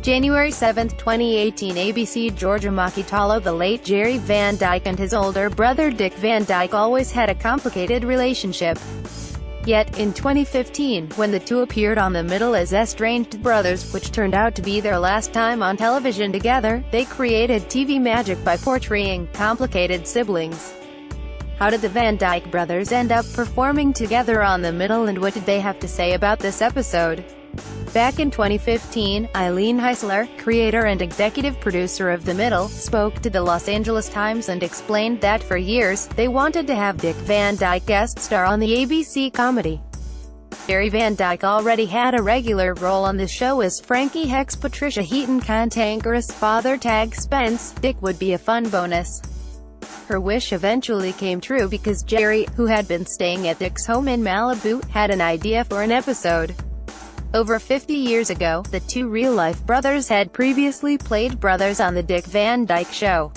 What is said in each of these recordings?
January 7, 2018 ABC Georgia Makitalo. The late Jerry Van Dyke and his older brother Dick Van Dyke always had a complicated relationship. Yet, in 2015, when the two appeared on The Middle as estranged brothers, which turned out to be their last time on television together, they created TV magic by portraying complicated siblings. How did the Van Dyke brothers end up performing together on The Middle, and what did they have to say about this episode? Back in 2015, Eileen Heisler, creator and executive producer of The Middle, spoke to the Los Angeles Times and explained that for years, they wanted to have Dick Van Dyke guest star on the ABC comedy. Jerry Van Dyke already had a regular role on the show as Frankie Heck's Patricia Heaton cantankerous father tag Spence. Dick would be a fun bonus. Her wish eventually came true because Jerry, who had been staying at Dick's home in Malibu, had an idea for an episode. Over 50 years ago, the two real-life brothers had previously played brothers on The Dick Van Dyke Show.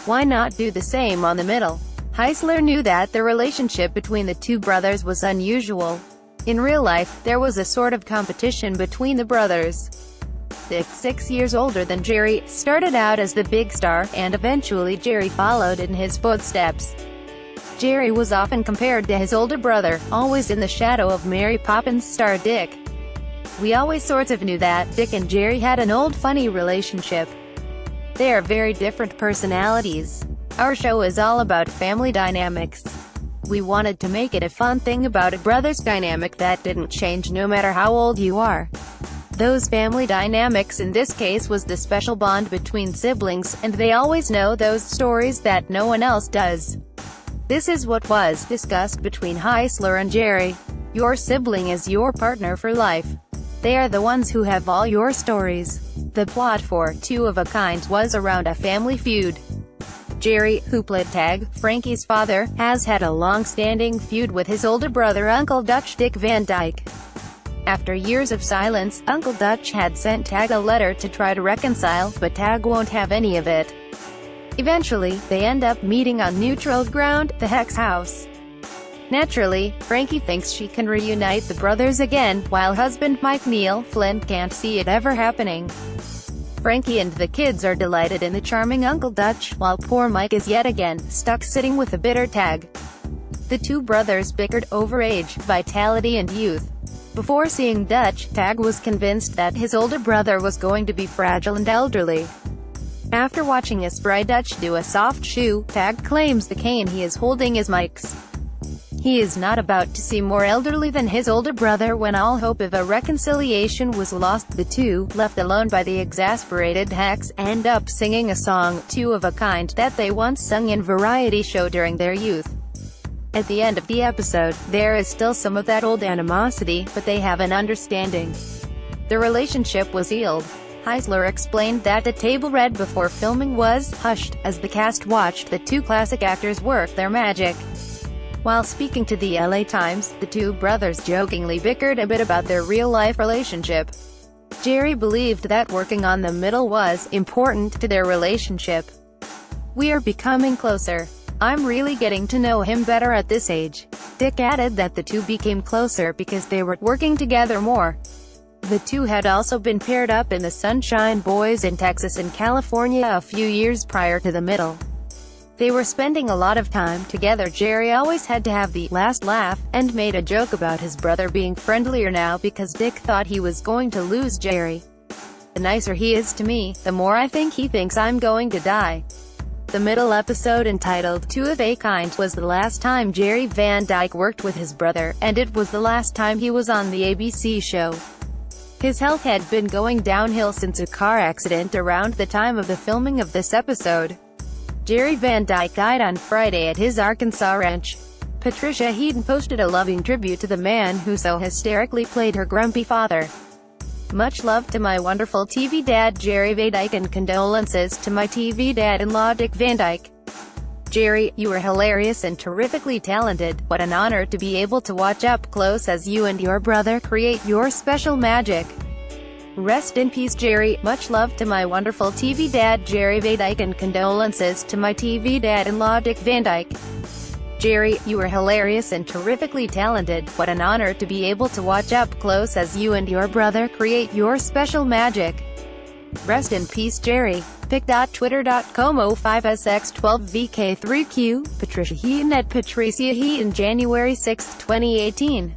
Why not do the same on The Middle? Heisler knew that the relationship between the two brothers was unusual. In real life, there was a sort of competition between the brothers. Dick, 6 years older than Jerry, started out as the big star, and eventually Jerry followed in his footsteps. Jerry was often compared to his older brother, always in the shadow of Mary Poppins star Dick. We always sort of knew that Dick and Jerry had an old funny relationship. They are very different personalities. Our show is all about family dynamics. We wanted to make it a fun thing about a brother's dynamic that didn't change no matter how old you are. Those family dynamics in this case was the special bond between siblings, and they always know those stories that no one else does. This is what was discussed between Heisler and Jerry. Your sibling is your partner for life. They are the ones who have all your stories. The plot for Two of a Kind was around a family feud. Jerry, who played tag, Frankie's father, has had a long-standing feud with his older brother Uncle Dutch Dick Van Dyke. After years of silence, Uncle Dutch had sent Tag a letter to try to reconcile, but Tag won't have any of it. Eventually, they end up meeting on neutral ground, the Heck's house. Naturally, Frankie thinks she can reunite the brothers again, while husband Mike Neil Flynn can't see it ever happening. Frankie and the kids are delighted in the charming Uncle Dutch, while poor Mike is yet again stuck sitting with a bitter Tag. The two brothers bickered over age, vitality and youth. Before seeing Dutch, Tag was convinced that his older brother was going to be fragile and elderly. After watching a spry Dutch do a soft shoe, Tag claims the cane he is holding is Mike's. He is not about to seem more elderly than his older brother. When all hope of a reconciliation was lost, the two, left alone by the exasperated Hecks, end up singing a song, Two of a Kind, that they once sung in variety show during their youth. At the end of the episode, there is still some of that old animosity, but they have an understanding. The relationship was healed. Heisler explained that the table read before filming was hushed, as the cast watched the two classic actors work their magic. While speaking to the LA Times, the two brothers jokingly bickered a bit about their real-life relationship. Jerry believed that working on The Middle was important to their relationship. We are becoming closer. I'm really getting to know him better at this age. Dick added that the two became closer because they were working together more. The two had also been paired up in the Sunshine Boys in Texas and California a few years prior to The Middle. They were spending a lot of time together. Jerry always had to have the last laugh, and made a joke about his brother being friendlier now because Dick thought he was going to lose Jerry. The nicer he is to me, the more I think he thinks I'm going to die. The Middle episode, entitled Two of a Kind, was the last time Jerry Van Dyke worked with his brother, and it was the last time he was on the ABC show. His health had been going downhill since a car accident around the time of the filming of this episode. Jerry Van Dyke died on Friday at his Arkansas ranch. Patricia Heaton posted a loving tribute to the man who so hysterically played her grumpy father. Much love to my wonderful TV dad Jerry Van Dyke, and condolences to my TV dad-in-law Dick Van Dyke. Jerry, you were hilarious and terrifically talented. What an honor to be able to watch up close as you and your brother create your special magic. Rest in peace, Jerry. Much love to my wonderful TV dad Jerry Van Dyke, and condolences to my TV dad-in-law Dick Van Dyke. Jerry, you were hilarious and terrifically talented. What an honor to be able to watch up close as you and your brother create your special magic. Rest in peace, Jerry. Pic.twitter.com 05SX12VK3Q, Patricia Heaton at Patricia Heaton, January 6, 2018.